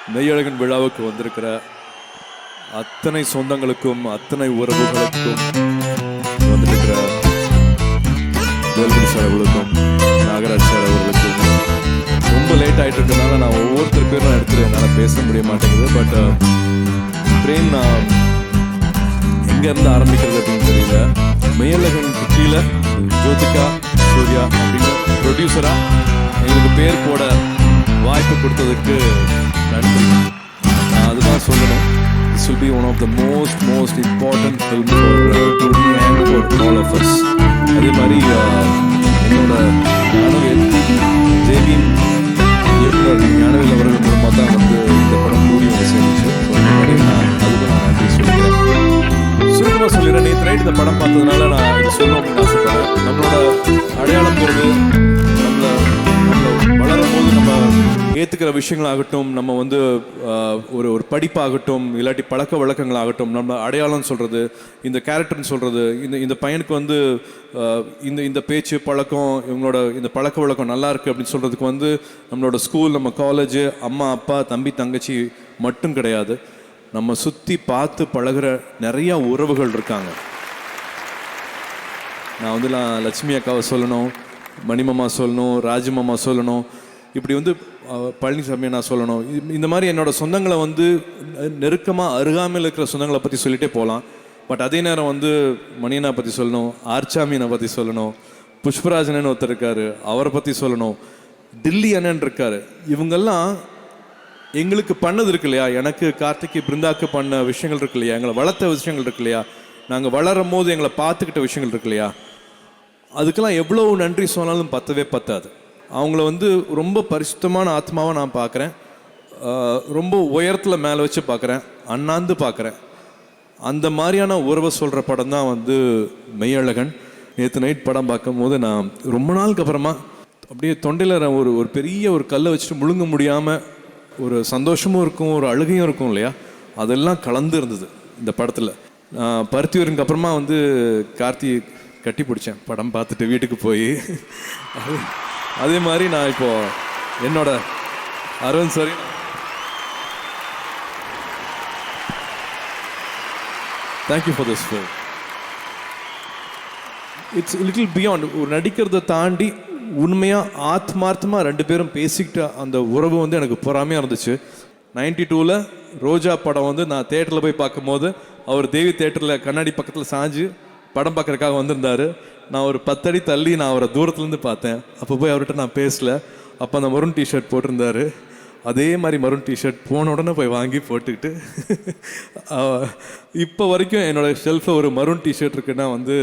மெய்யழகன் விழாவுக்கு வந்திருக்கிற அத்தனை சொந்தங்களுக்கும் அத்தனை உறவுகளுக்கும் வந்திருக்கிற வேல்குடி சார் அவர்களுக்கும் நாகராஜ் சார் அவர்களுக்கும் ரொம்ப லேட் ஆகிட்டு இருக்கனால நான் ஒவ்வொருத்தர் பேரும் நான் எடுத்துட்டு என்னால் பேச முடிய மாட்டேங்குது. பட் பிரேம் நான் எங்கேருந்து ஆரம்பிக்கிறது அப்படின்னு தெரியல. மெய்யழகன் கீழே ஜோதிகா சூர்யா அப்படின்னு ப்ரொடியூசராக எங்களுக்கு பேர் போட வாய்ப்பு கொடுத்ததுக்கு நன்றி. நான் அதுதான் சொல்லணும். This will be one of the most important film for Tony and for all of us. அதே மாதிரி என்னோட ஞானவேல் ஜேவிஎம் இயக்குனர் ஞானவேல் அவர்கள் மூலமாக தான் வந்து இந்த படம் கூடி வந்து சேர்ந்துச்சு. அதுக்கு நான் நன்றி சொல்லிக்கிறேன். சுருக்கமாக சொல்லிடுறேன். நேற்று நைட் இந்த படம் பார்த்ததுனால நான் இதை சொல்லணும் அப்படின்னு ஆசைப்படுறேன். நம்மளோட அடையாளம் பொருள் நம்மளை வளரும் போது நம்ம ஏற்றுக்கிற விஷயங்களாகட்டும், நம்ம வந்து ஒரு படிப்பாகட்டும், இல்லாட்டி பழக்க வழக்கங்களாகட்டும், நம்ம அடையாளம் சொல்கிறது, இந்த கேரக்டர்னு சொல்கிறது, இந்த பையனுக்கு வந்து இந்த பேச்சு பழக்கம், இவங்களோட இந்த பழக்க வழக்கம் நல்லா இருக்குது அப்படின்னு சொல்கிறதுக்கு வந்து நம்மளோட ஸ்கூல், நம்ம காலேஜு, அம்மா அப்பா தம்பி தங்கச்சி மட்டும் கிடையாது. நம்ம சுற்றி பார்த்து பழகிற நிறையா உறவுகள் இருக்காங்க. நான் வந்து லட்சுமி அக்காவை சொல்லணும், மணிமாமா சொல்லணும், ராஜமாமா சொல்லணும், இப்படி வந்து பழனிசாமியை நான் சொல்லணும். இந்த மாதிரி என்னோடய சொந்தங்களை வந்து நெருக்கமாக அருகாமையில் இருக்கிற சொந்தங்களை பற்றி சொல்லிகிட்டே போகலாம். பட் அதே நேரம் வந்து மணியனை பற்றி சொல்லணும், ஆர்ச்சாமியனை பற்றி சொல்லணும், புஷ்பராஜனன் ஒருத்தர் இருக்கார் அவரை பற்றி சொல்லணும், டில்லி அண்ணன் இருக்கார். இவங்கெல்லாம் எங்களுக்கு பண்ணது இருக்கு இல்லையா, எனக்கு கார்த்திக்கு பிருந்தாக்கு பண்ண விஷயங்கள் இருக்கு இல்லையா, எங்களை வளர்த்த விஷயங்கள் இருக்கு இல்லையா, நாங்கள் வளரும் போது எங்களை பார்த்துக்கிட்ட விஷயங்கள் இருக்கு இல்லையா, அதுக்கெல்லாம் எவ்வளோ நன்றி சொன்னாலும் பத்தவே பத்தாது. அவங்கள வந்து ரொம்ப பரிசுத்தமான ஆத்மாவை நான் பார்க்குறேன். ரொம்ப உயரத்தில் மேலே வச்சு பார்க்குறேன், அண்ணாந்து பார்க்குறேன். அந்த மாதிரியான உறவை சொல்கிற படம் தான் வந்து மெய்யழகன். நேற்று நைட் படம் பார்க்கும் போது நான் ரொம்ப நாளுக்கு அப்புறமா அப்படியே தொண்டையில் ஒரு பெரிய ஒரு கல்லை வச்சுட்டு முழுங்க முடியாமல் ஒரு சந்தோஷமும் இருக்கும், ஒரு அழுகையும் இருக்கும் இல்லையா, அதெல்லாம் கலந்து இருந்தது இந்த படத்தில். பருத்தியூருக்கு அப்புறமா வந்து கார்த்தி கட்டி பிடிச்சேன் படம் பார்த்துட்டு வீட்டுக்கு போய். அதே மாதிரி நான் இப்போது என்னோட Arvind sorry thank you for this film. It's little beyond. ஒரு நடிக்கிறத தாண்டி உண்மையாக ஆத்மார்த்தமாக ரெண்டு பேரும் பேசிக்கிட்ட அந்த உறவு வந்து எனக்கு பொறாமையாக இருந்துச்சு. 92 ரோஜா படம் வந்து நான் தேட்டரில் போய் பார்க்கும்போது அவர் தேவி தேட்டரில் கண்ணாடி பக்கத்தில் சாஞ்சு படம் பார்க்குறதுக்காக வந்திருந்தார். நான் ஒரு 10 அடி தள்ளி நான் அவரை தூரத்துலேருந்து பார்த்தேன். அப்போ போய் அவர்கிட்ட நான் பேசலை. அப்போ அந்த மரூன் டிஷர்ட் போட்டிருந்தார். அதே மாதிரி மரூன் டிஷர்ட் போன உடனே போய் வாங்கி போட்டுக்கிட்டு இப்போ வரைக்கும் என்னோடய ஷெல்ஃபில் ஒரு மரூன் டிஷர்ட் இருக்குன்னா வந்து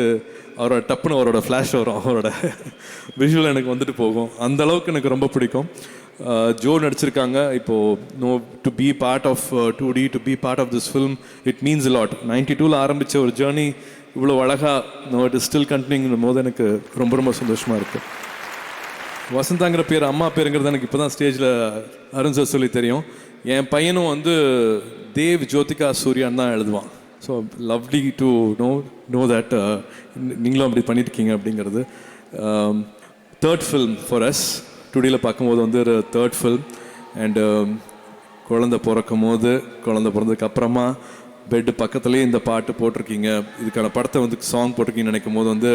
அவரோட டப்புன்னு அவரோட ஃப்ளாஷ் வரும், அவரோட விஷுவல் எனக்கு வந்துட்டு போகும். அந்த அளவுக்கு எனக்கு ரொம்ப பிடிக்கும். ஜோ நடிச்சிருக்காங்க. இப்போது to be part of 2D, to be part of this film, it means lot. 92 ஆரம்பித்த ஒரு ஜேர்னி இவ்வளோ அழகாக இட் இஸ் ஸ்டில் கண்டினியூங்கும் போது எனக்கு ரொம்ப ரொம்ப சந்தோஷமாக இருக்குது. வசந்தாங்கிற பேர் அம்மா பேருங்கிறது எனக்கு இப்போ தான் ஸ்டேஜில் அருண் சார் சொல்லி தெரியும். என் பையனும் வந்து தேவ் ஜோதிகா சூர்யான்னு தான் எழுதுவான். So lovely to know that நீங்களும் அப்படி பண்ணியிருக்கீங்க அப்படிங்கிறது. Third film for us. டுடேயில் பார்க்கும்போது வந்து ஒரு தேர்ட் ஃபில்ம். அண்டு குழந்தை பிறக்கும் போது, குழந்தை பிறந்ததுக்கு அப்புறமா பெட்டு பக்கத்துலேயே இந்த பாட்டு போட்டிருக்கீங்க. இதுக்கான படத்தை வந்து சாங் போட்டிருக்கீங்கன்னு நினைக்கும் போது வந்து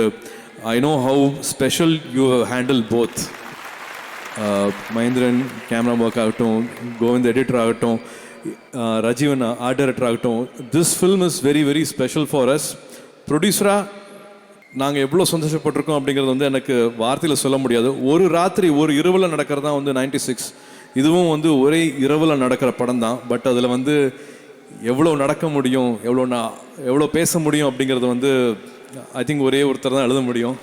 I know how special you handle both. Mahendran camera work ஆகட்டும், கோவிந்த் எடிட்டர் ஆகட்டும், ரஜீவன் ஆர்ட் டைரக்டர் ஆகட்டும், this film is very very special for us. ப்ரொடியூசராக நாங்கள் எவ்வளோ சந்தோஷப்பட்டிருக்கோம் அப்படிங்கிறது வந்து எனக்கு வார்த்தையில் சொல்ல முடியாது. ஒரு ராத்திரி ஒரு இரவில் நடக்கிறது தான் வந்து 96. இதுவும் வந்து ஒரே இரவில் நடக்கிற படம் தான். பட் அதில் வந்து எவ்வளோ நடக்க முடியும், எவ்வளோ பேச முடியும் அப்படிங்கிறது வந்து ஐ திங்க் ஒரே ஒருத்தர் தான் எழுத முடியும்.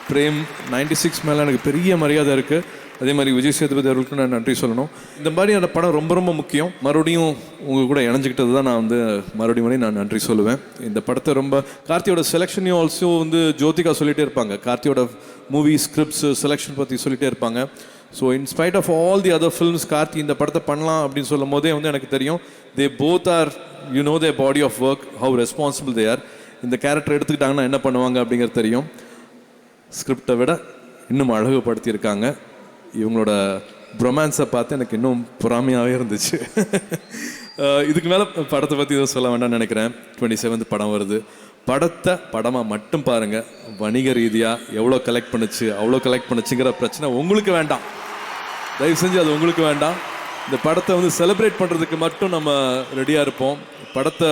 பிரேம் 96 மேலே எனக்கு பெரிய மரியாதை இருக்குது. அதே மாதிரி விஜய் சேதுபதி அவர்களுக்கு நான் நன்றி சொல்லணும். இந்த மாதிரி அந்த படம் ரொம்ப ரொம்ப முக்கியம். மறுபடியும் உங்கள் கூட இணைஞ்சிக்கிட்டது தான் நான் வந்து மறுபடியும் நான் நன்றி சொல்லுவேன். இந்த படத்தை ரொம்ப கார்த்தியோட செலெக்ஷனையும் ஆல்சோ வந்து ஜோதிகா சொல்லிகிட்டே இருப்பாங்க. கார்த்தியோட மூவி ஸ்கிரிப்ட்ஸ் செலெக்ஷன் பற்றி சொல்லிகிட்டே இருப்பாங்க. So inspite of all the other films Karthi இந்த படத்தை பண்ணலாம் அப்படின்னு சொல்லும் போதே வந்து எனக்கு தெரியும் they both are their body of work, how responsible they are. இந்த கேரக்டர் எடுத்துக்கிட்டாங்கன்னா என்ன பண்ணுவாங்க அப்படிங்கிறது தெரியும். ஸ்கிரிப்டை விட இன்னும் அழகுபடுத்தியிருக்காங்க. இவங்களோட ரொமான்ஸை பார்த்து எனக்கு இன்னும் பொறாமையாகவே இருந்துச்சு. இதுக்கு மேலே படத்தை பற்றி எதுவும் சொல்ல வேண்டாம்னு நினைக்கிறேன். 27th படம் வருது. படத்தை படமாக மட்டும் பாருங்கள். வணிக ரீதியாக எவ்வளோ கலெக்ட் பண்ணுச்சு அவ்வளோ கலெக்ட் பண்ணுச்சுங்கிற பிரச்சனை உங்களுக்கு வேண்டாம். தயவு செஞ்சு அது உங்களுக்கு வேண்டாம். இந்த படத்தை வந்து செலிப்ரேட் பண்ணுறதுக்கு மட்டும் நம்ம ரெடியாக இருப்போம். படத்தை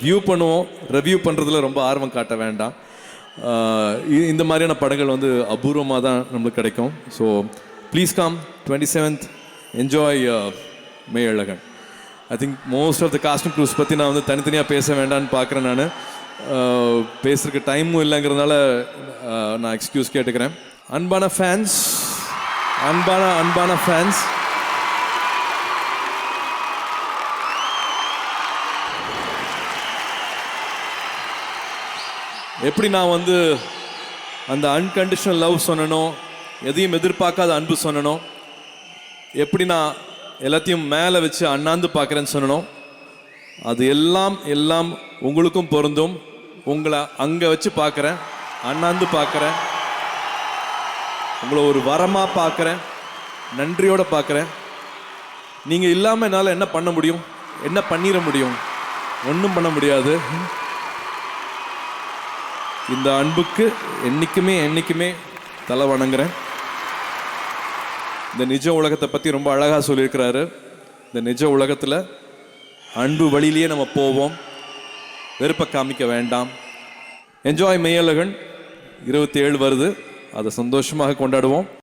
வியூ பண்ணுவோம், ரிவ்யூ பண்ணுறதுல ரொம்ப ஆர்வம் காட்ட வேண்டாம். இந்த மாதிரியான படங்கள் வந்து அபூர்வமாக தான் நம்மளுக்கு கிடைக்கும். So please come 27th, enjoy Meiyazhagan. I think most of the costume crews பற்றி நான் வந்து தனித்தனியாக பேச வேண்டான்னு பார்க்குறேன். நான் பேசுறதுக்கு டைமும் இல்லைங்கிறதுனால நான் எக்ஸ்கியூஸ் கேட்டுக்கிறேன். அன்பான ஃபேன்ஸ், அன்பான ஃபேன்ஸ், எப்படி நான் வந்து அந்த அன்கண்டிஷனல் லவ் சொன்னனோ, எதையும் எதிர்பார்க்காத அன்பு சொன்னனோ, எப்படி நான் எல்லாத்தையும் மேலே வச்சு அண்ணாந்து பார்க்குறேன்னு சொன்னனோ, அது எல்லாம் உங்களுக்கும் பொருந்தும். உங்களை அங்கே வச்சு பார்க்குறேன், அண்ணாந்து பார்க்குறேன், உங்களை ஒரு வரமாக பார்க்குறேன், நன்றியோடு பார்க்குறேன். நீங்கள் இல்லாமல் என்னால் என்ன பண்ண முடியும்? என்ன பண்ணிட முடியும்? ஒன்றும் பண்ண முடியாது. இந்த அன்புக்கு என்றைக்குமே தலை வணங்குறேன். இந்த நிஜ உலகத்தை பற்றி ரொம்ப அழகாக சொல்லியிருக்கிறாரு. இந்த நிஜ உலகத்தில் அன்பு வழியிலேயே நம்ம போவோம், வெறுப்பை காமிக்க வேண்டாம். என்ஜாய் மெய்யழகன் 27 வருது, அதை சந்தோஷமாக கொண்டாடுவோம்.